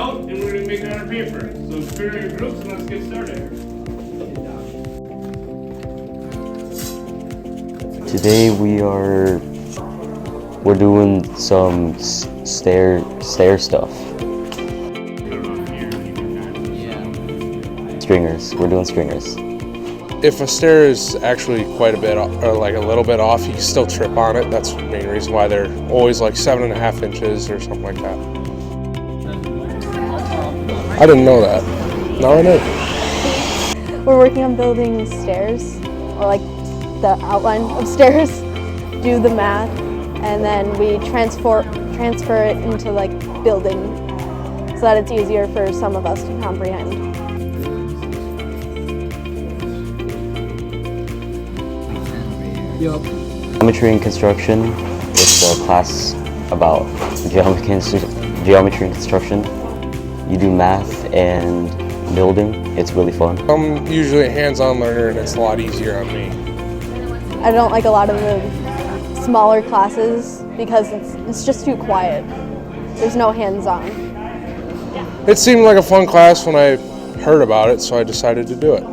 out and we're going to make it on our paper. So split your groups and let's get started. Today we're doing some stair stuff. Stringers. We're doing stringers. If a stair is actually quite a bit, or like a little bit off, you can still trip on it. That's the main reason why they're always like 7.5 inches or something like that. I didn't know that. Now I know. We're working on building stairs, or like the outline of stairs, do the math, and then we transfer it into like building so that it's easier for some of us to comprehend. Geometry and construction. It's a class about geometry and construction. You do math and building. It's really fun. I'm usually a hands-on learner, and it's a lot easier on me. I don't like a lot of the smaller classes because it's just too quiet. There's no hands-on. It seemed like a fun class when I heard about it, so I decided to do it.